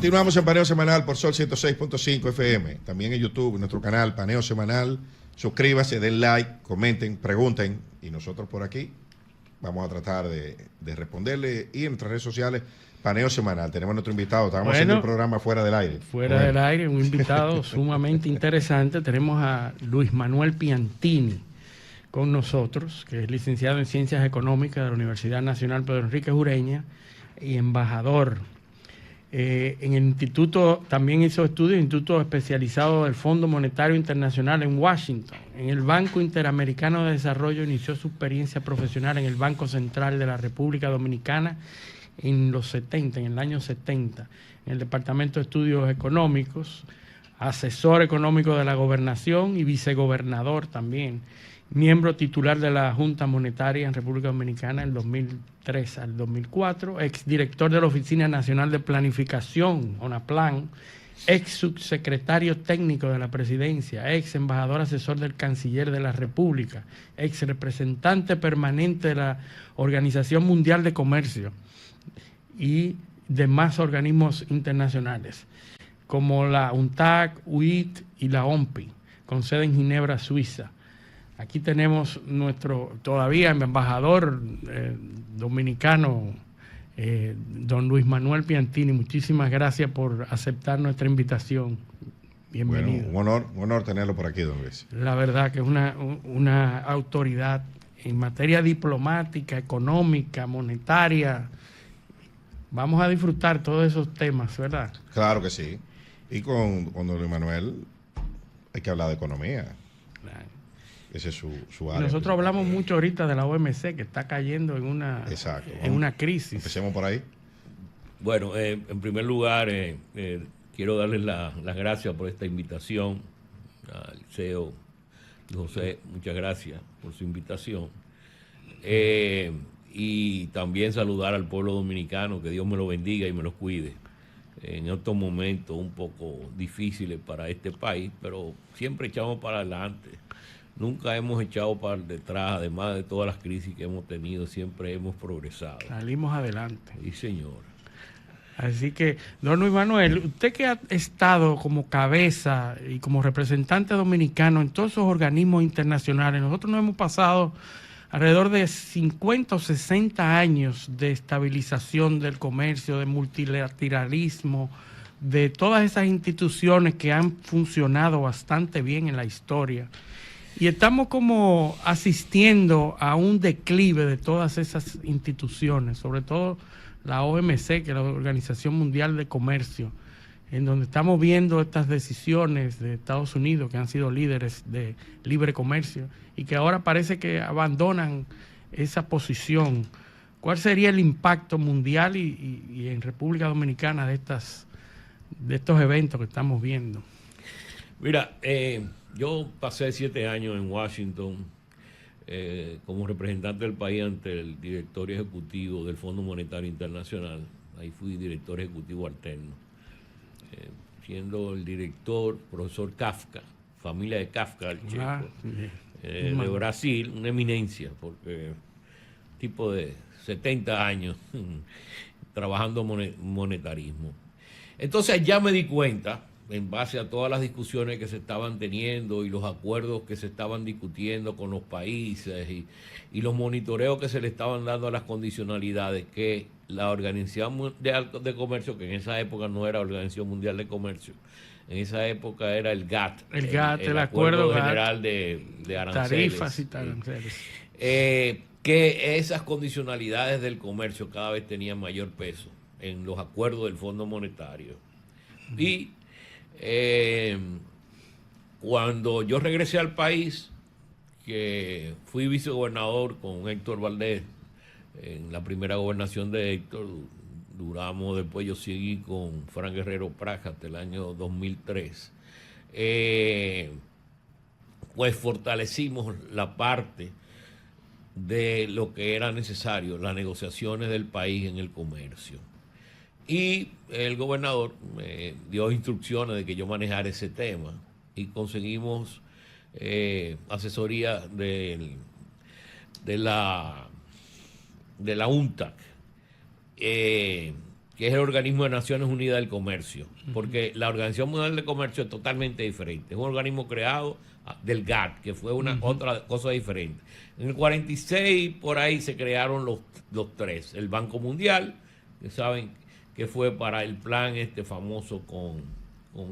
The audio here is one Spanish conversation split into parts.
Continuamos en Paneo Semanal por Sol 106.5 FM. También en YouTube, en nuestro canal Paneo Semanal. Suscríbase, den like, comenten, pregunten. Y nosotros por aquí vamos a tratar de responderle. Y en nuestras redes sociales, Paneo Semanal. Tenemos nuestro invitado. Estábamos haciendo el programa fuera del aire. Fuera del aire, un invitado sumamente interesante. Tenemos a Luis Manuel Piantini con nosotros, que es licenciado en Ciencias Económicas de la Universidad Nacional Pedro Enrique Ureña y embajador. En el instituto, también hizo estudios en el Instituto Especializado del Fondo Monetario Internacional en Washington. En el Banco Interamericano de Desarrollo inició su experiencia profesional en el Banco Central de la República Dominicana en el año 70, en el Departamento de Estudios Económicos, asesor económico de la Gobernación y vicegobernador también, miembro titular de la Junta Monetaria en República Dominicana del 2003 al 2004, exdirector de la Oficina Nacional de Planificación, ONAPLAN, ex subsecretario técnico de la Presidencia, ex embajador asesor del Canciller de la República, ex representante permanente de la Organización Mundial de Comercio y demás organismos internacionales, como la UNTAC, UIT y la OMPI, con sede en Ginebra, Suiza. Aquí tenemos nuestro todavía embajador dominicano, don Luis Manuel Piantini. Muchísimas gracias por aceptar nuestra invitación. Bienvenido. Bueno, un honor tenerlo por aquí, don Luis. La verdad que es una autoridad en materia diplomática, económica, monetaria. Vamos a disfrutar todos esos temas, ¿verdad? Claro que sí. Y con don Luis Manuel hay que hablar de economía. Claro. Ese es su área. Nosotros hablamos mucho ahorita de la OMC, que está cayendo en una crisis. Empecemos por ahí. Bueno, en primer lugar, quiero darles las gracias por esta invitación al CEO José. Muchas gracias por su invitación. Y también saludar al pueblo dominicano, que Dios me lo bendiga y me lo cuide en estos momentos un poco difíciles para este país, pero siempre echamos para adelante. Nunca hemos echado para detrás, además de todas las crisis que hemos tenido, siempre hemos progresado. Salimos adelante. Sí, señor. Así que, don Luis Manuel, usted que ha estado como cabeza y como representante dominicano en todos esos organismos internacionales, nosotros nos hemos pasado alrededor de 50 o 60 años de estabilización del comercio, de multilateralismo, de todas esas instituciones que han funcionado bastante bien en la historia. Y estamos como asistiendo a un declive de todas esas instituciones, sobre todo la OMC, que es la Organización Mundial de Comercio, en donde estamos viendo estas decisiones de Estados Unidos, que han sido líderes de libre comercio, y que ahora parece que abandonan esa posición. ¿Cuál sería el impacto mundial y en República Dominicana de estos eventos que estamos viendo? Mira, yo pasé 7 años en Washington como representante del país ante el directorio ejecutivo del Fondo Monetario Internacional. Ahí fui director ejecutivo alterno. Siendo el director, profesor Kafka, familia de Kafka, el checo, de Brasil, una eminencia, porque tipo de 70 años trabajando monetarismo. Entonces ya me di cuenta, en base a todas las discusiones que se estaban teniendo y los acuerdos que se estaban discutiendo con los países y los monitoreos que se le estaban dando a las condicionalidades, que la Organización Mundial de Comercio, que en esa época no era Organización Mundial de Comercio, en esa época era el GATT, el Acuerdo General de Aranceles. Tarifas y aranceles. Que esas condicionalidades del comercio cada vez tenían mayor peso en los acuerdos del Fondo Monetario. Y cuando yo regresé al país, que fui vicegobernador con Héctor Valdés, en la primera gobernación de Héctor, duramos, después yo seguí con Fran Guerrero Praja hasta el año 2003, pues fortalecimos la parte de lo que era necesario, las negociaciones del país en el comercio. Y el gobernador me dio instrucciones de que yo manejara ese tema y conseguimos asesoría de la UNTAC. que es el Organismo de Naciones Unidas del Comercio, porque la Organización Mundial del Comercio es totalmente diferente. Es un organismo creado del GATT, que fue una otra cosa diferente. En el 46, por ahí se crearon los tres. El Banco Mundial, que saben que fue para el plan famoso con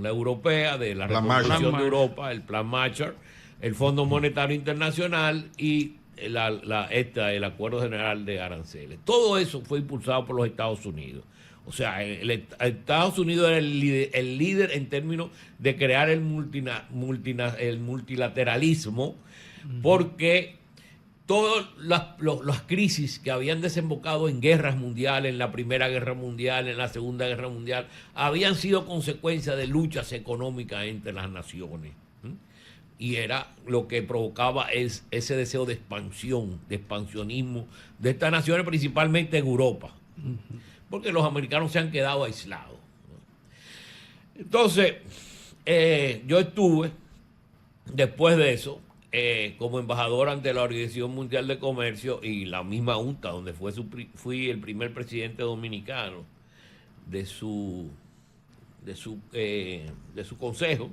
la europea, de la reconstrucción de Europa, el Plan Marshall, el Fondo Monetario Internacional y el Acuerdo General de Aranceles. Todo eso fue impulsado por los Estados Unidos. O sea, Estados Unidos era el líder en términos de crear el multilateralismo, porque todas las crisis que habían desembocado en guerras mundiales, en la Primera Guerra Mundial, en la Segunda Guerra Mundial, habían sido consecuencia de luchas económicas entre las naciones. Y era lo que provocaba ese deseo de expansión, de expansionismo de estas naciones, principalmente en Europa. Porque los americanos se han quedado aislados. Entonces, yo estuve, después de eso, como embajador ante la Organización Mundial de Comercio y la misma UNTA, donde fui el primer presidente dominicano de su consejo,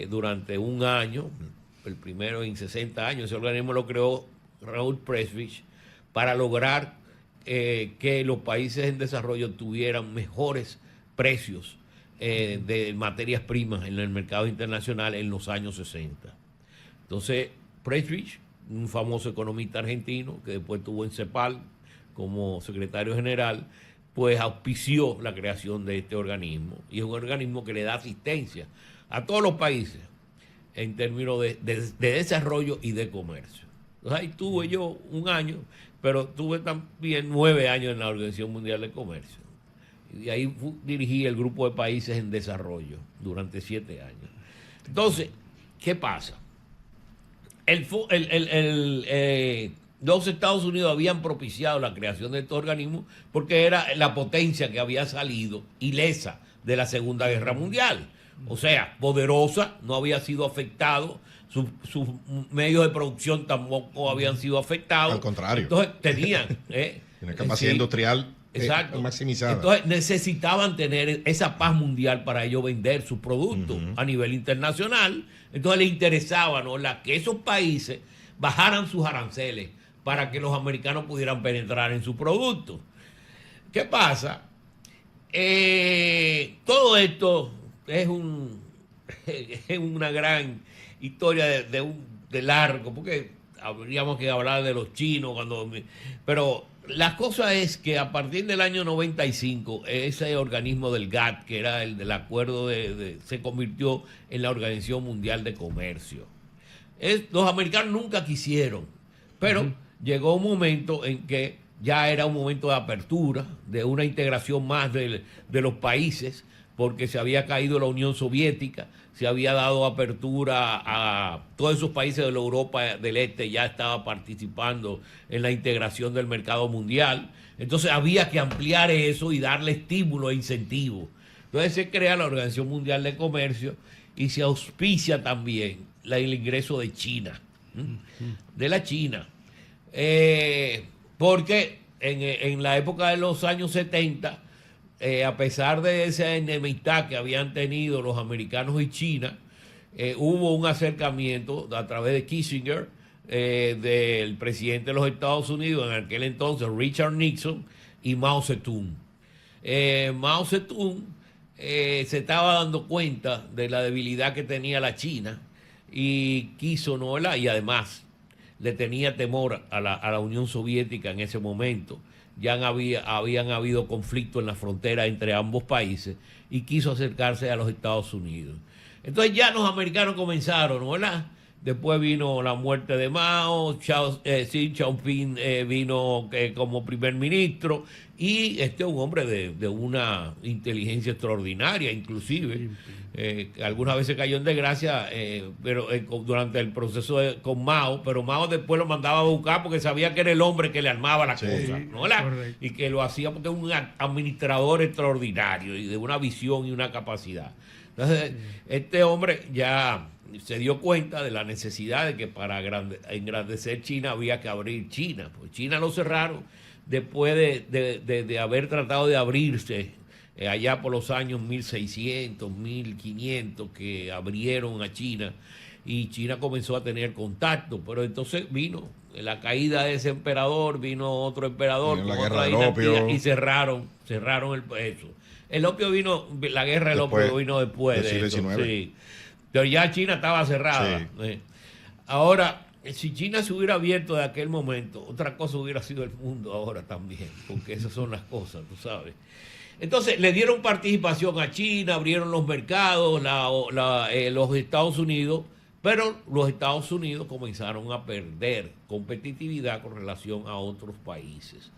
durante un año, el primero en 60 años. Ese organismo lo creó Raúl Presswich para lograr que los países en desarrollo tuvieran mejores precios de materias primas en el mercado internacional en los años 60. Entonces, Presswich, un famoso economista argentino que después estuvo en CEPAL como secretario general, pues auspició la creación de este organismo. Y es un organismo que le da asistencia a todos los países en términos de desarrollo y de comercio. Entonces, ahí tuve yo un año, pero tuve también 9 años en la Organización Mundial de Comercio. Y ahí dirigí el grupo de países en desarrollo durante 7 años. Entonces, ¿qué pasa? Los Estados Unidos habían propiciado la creación de estos organismos porque era la potencia que había salido ilesa de la Segunda Guerra Mundial. O sea, poderosa, no había sido afectado, sus medios de producción tampoco habían sido afectados. Al contrario. Entonces tenían una capacidad industrial maximizada. Entonces necesitaban tener esa paz mundial para ellos vender sus productos a nivel internacional. Entonces les interesaba, ¿no?, que esos países bajaran sus aranceles para que los americanos pudieran penetrar en sus productos. ¿Qué pasa? Todo esto es una gran historia de largo, porque habríamos que hablar de los chinos, pero la cosa es que a partir del año 95, ese organismo del GATT, que era el del acuerdo se convirtió en la Organización Mundial de Comercio. Los americanos nunca quisieron, pero llegó un momento en que ya era un momento de apertura, de una integración más de los países, porque se había caído la Unión Soviética, se había dado apertura a todos esos países de la Europa del Este, ya estaba participando en la integración del mercado mundial. Entonces había que ampliar eso y darle estímulo e incentivo. Entonces se crea la Organización Mundial de Comercio y se auspicia también el ingreso de China, de la China. Porque en la época de los años 70, a pesar de esa enemistad que habían tenido los americanos y China, hubo un acercamiento a través de Kissinger, del presidente de los Estados Unidos en aquel entonces, Richard Nixon, y Mao Zedong. Mao Zedong se estaba dando cuenta de la debilidad que tenía la China y quiso, ¿no?, y además le tenía temor a la Unión Soviética en ese momento. Ya habían habido conflictos en la frontera entre ambos países y quiso acercarse a los Estados Unidos. Entonces ya los americanos comenzaron, ¿no?, ¿verdad? Después vino la muerte de Mao, Xi Jinping vino como primer ministro, y un hombre de una inteligencia extraordinaria, inclusive. Algunas veces cayó en desgracia, pero durante el proceso con Mao, pero Mao después lo mandaba a buscar porque sabía que era el hombre que le armaba la cosa, ¿no? Y que lo hacía porque es un administrador extraordinario y de una visión y una capacidad. Entonces, este hombre ya se dio cuenta de la necesidad de que para engrandecer China había que abrir China. Pues China lo cerraron después de haber tratado de abrirse allá por los años 1600, 1500, que abrieron a China, y China comenzó a tener contacto, pero entonces vino la caída de ese emperador, vino otro emperador, la con guerra otra del dinastía, opio. y cerraron eso. El opio vino, la guerra del Después, opio vino después del de siglo eso, XIX. sí. Pero ya China estaba cerrada. Sí. Ahora, si China se hubiera abierto de aquel momento, otra cosa hubiera sido el mundo ahora también, porque esas son las cosas, tú sabes. Entonces, le dieron participación a China, abrieron los mercados, los Estados Unidos, pero los Estados Unidos comenzaron a perder competitividad con relación a otros países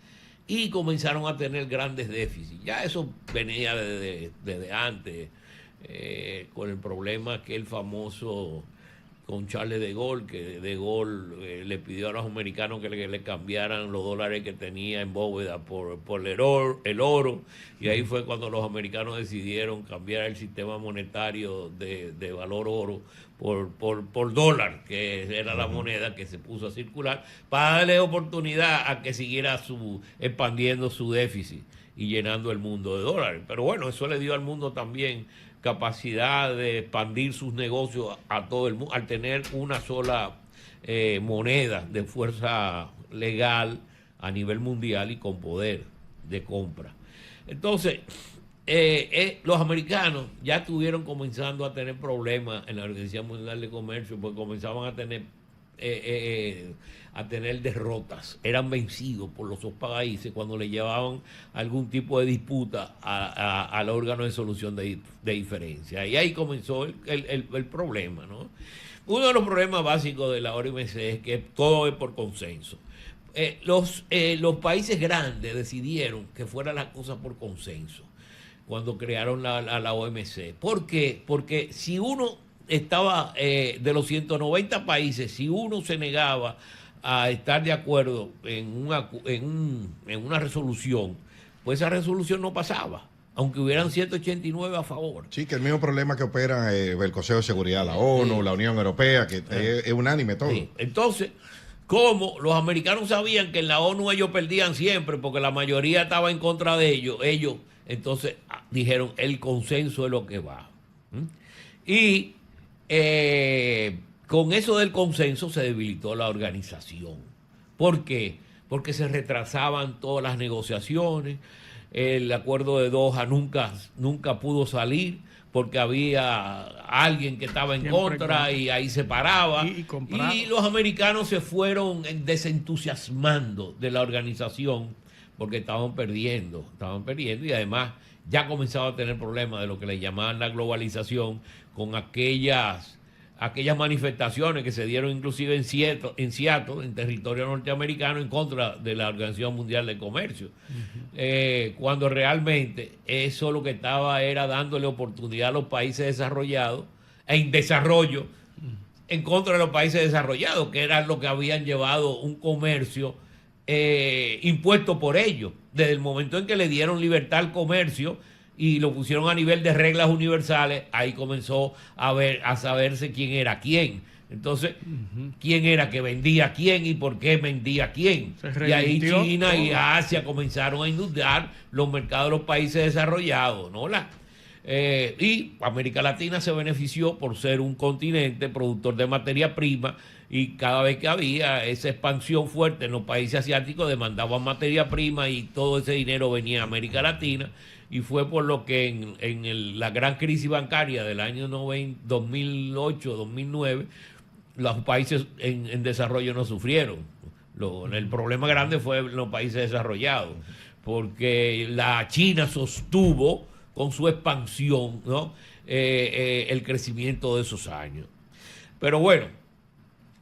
y comenzaron a tener grandes déficits. Ya eso venía desde antes, con el problema aquel famoso con Charles de Gaulle, que de Gaulle le pidió a los americanos que le cambiaran los dólares que tenía en bóveda por el oro, y ahí fue cuando los americanos decidieron cambiar el sistema monetario de valor oro por dólar, que era la moneda que se puso a circular, para darle oportunidad a que siguiera expandiendo su déficit y llenando el mundo de dólares. Pero bueno, eso le dio al mundo también capacidad de expandir sus negocios a todo el mundo, al tener una sola moneda de fuerza legal a nivel mundial y con poder de compra. Entonces, los americanos ya estuvieron comenzando a tener problemas en la Organización Mundial de Comercio, porque comenzaban a tener derrotas, eran vencidos por los dos países cuando le llevaban algún tipo de disputa al órgano de solución de diferencia. Y ahí comenzó el problema, ¿no? Uno de los problemas básicos de la OMC es que todo es por consenso. Los países grandes decidieron que fuera la cosa por consenso cuando crearon la OMC. ¿Por qué? Porque si uno estaba, de los 190 países, si uno se negaba a estar de acuerdo en una resolución, pues esa resolución no pasaba, aunque hubieran 189 a favor. Sí, que el mismo problema que opera el Consejo de Seguridad, la ONU, la Unión Europea, que es unánime todo. Sí. Entonces, como los americanos sabían que en la ONU ellos perdían siempre, porque la mayoría estaba en contra de ellos entonces dijeron, el consenso es lo que va. Y con eso del consenso se debilitó la organización. ¿Por qué? Porque se retrasaban todas las negociaciones, el acuerdo de Doha nunca pudo salir porque había alguien que estaba en contra y ahí se paraba. Y los americanos se fueron desentusiasmando de la organización porque estaban perdiendo y además ya comenzaba a tener problemas de lo que le llamaban la globalización, con aquellas manifestaciones que se dieron inclusive en Seattle, en territorio norteamericano, en contra de la Organización Mundial de Comercio. Cuando realmente eso lo que estaba era dándole oportunidad a los países desarrollados, en desarrollo, en contra de los países desarrollados, que eran los que habían llevado un comercio impuesto por ellos. Desde el momento en que le dieron libertad al comercio y lo pusieron a nivel de reglas universales, ahí comenzó a saberse quién era quién. Entonces, quién era que vendía a quién y por qué vendía a quién. Y ahí China y Asia comenzaron a inundar los mercados de los países desarrollados, ¿no? Y América Latina se benefició por ser un continente productor de materia prima, y cada vez que había esa expansión fuerte en los países asiáticos demandaban materia prima y todo ese dinero venía a América Latina, y fue por lo que en la gran crisis bancaria del año 2008-2009 los países en desarrollo no sufrieron. El problema grande fue en los países desarrollados, porque la China sostuvo con su expansión, ¿no? El crecimiento de esos años. Pero bueno,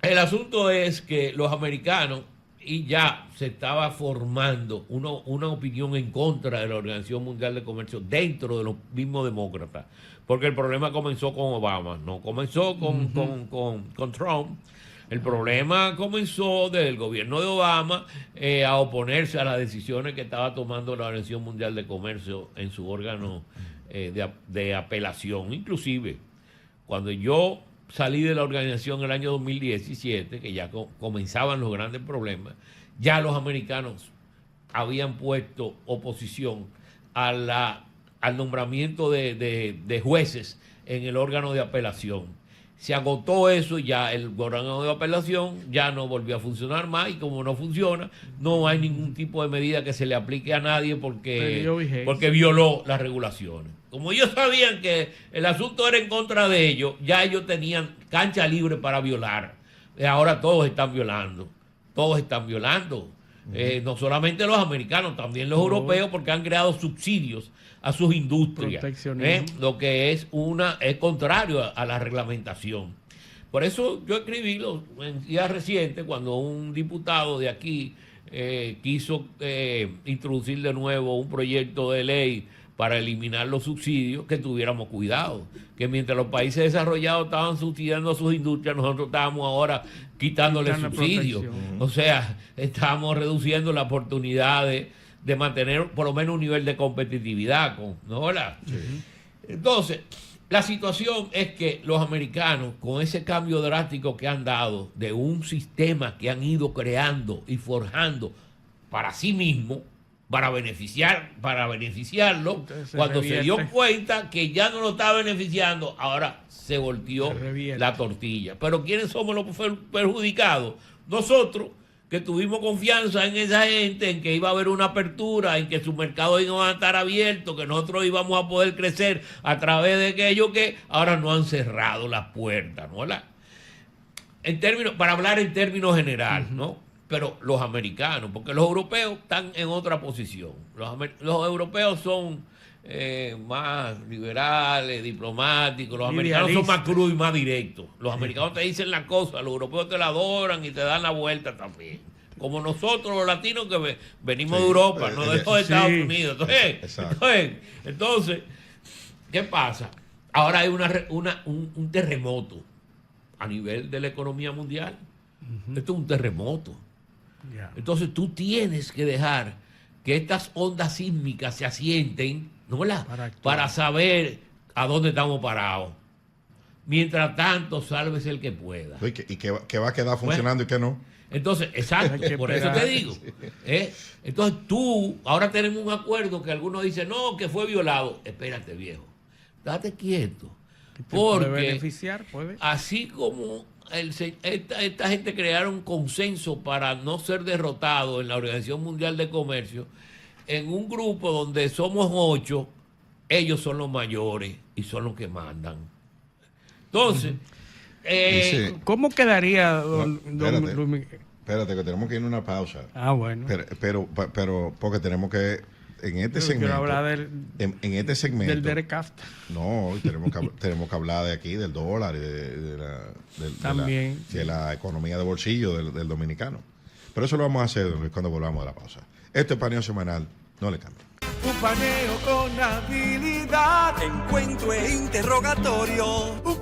el asunto es que los americanos, y ya se estaba formando una opinión en contra de la Organización Mundial de Comercio dentro de los mismos demócratas, porque el problema comenzó con Obama, no comenzó con Trump. El problema comenzó desde el gobierno de Obama a oponerse a las decisiones que estaba tomando la Organización Mundial de Comercio en su órgano de apelación. Inclusive, cuando yo salí de la organización en el año 2017, que ya comenzaban los grandes problemas, ya los americanos habían puesto oposición al nombramiento de jueces en el órgano de apelación. Se agotó eso y ya el órgano de apelación ya no volvió a funcionar más, y como no funciona, no hay ningún tipo de medida que se le aplique a nadie porque violó las regulaciones. Como ellos sabían que el asunto era en contra de ellos, ya ellos tenían cancha libre para violar. Ahora todos están violando. No solamente los americanos, también los europeos, porque han creado subsidios a sus industrias, lo que es contrario a la reglamentación. Por eso yo escribí en días recientes, cuando un diputado de aquí quiso introducir de nuevo un proyecto de ley para eliminar los subsidios, que tuviéramos cuidado, que mientras los países desarrollados estaban subsidiando a sus industrias, nosotros estábamos ahora quitándole subsidios. O sea, estamos reduciendo la oportunidad de mantener por lo menos un nivel de competitividad. ¿No? Sí. Entonces, la situación es que los americanos, con ese cambio drástico que han dado de un sistema que han ido creando y forjando para sí mismos, para beneficiarlo, cuando se dio cuenta que ya no lo estaba beneficiando, ahora se volteó la tortilla. Pero ¿quiénes somos los perjudicados? Nosotros, que tuvimos confianza en esa gente, en que iba a haber una apertura, en que sus mercados iban a estar abiertos, que nosotros íbamos a poder crecer a través de aquello que ahora no han cerrado las puertas, ¿no? Para hablar en términos generales, ¿no? Pero los americanos, porque los europeos están en otra posición. Los europeos son más liberales, diplomáticos. Los americanos son más crudos y más directos. Los americanos te dicen la cosa, los europeos te la adoran y te dan la vuelta también. Como nosotros los latinos que venimos de Europa, no de los Estados Unidos. Entonces, ¿qué pasa? Ahora hay un terremoto a nivel de la economía mundial. Esto es un terremoto. Entonces tú tienes que dejar que estas ondas sísmicas se asienten, ¿no? Para saber a dónde estamos parados. Mientras tanto, sálvese el que pueda. Y que va a quedar funcionando y que no. Entonces, exacto, por eso te digo. Entonces ahora tenemos un acuerdo que algunos dicen, no, que fue violado. Espérate, viejo. Date quieto. Porque puede beneficiar, así como esta gente crearon un consenso para no ser derrotado en la Organización Mundial de Comercio, en un grupo donde somos 8, ellos son los mayores y son los que mandan. Entonces, ¿cómo quedaría, don Espérate, que tenemos que ir a una pausa. Bueno. Pero porque tenemos que... En este segmento, hablar en este segmento del DERECAFTA. No, tenemos que hablar de aquí, del dólar y de la economía de bolsillo del dominicano. Pero eso lo vamos a hacer cuando volvamos de la pausa. Esto es Paneo Semanal, no le cambien. Un paneo con habilidad, encuentro e interrogatorio.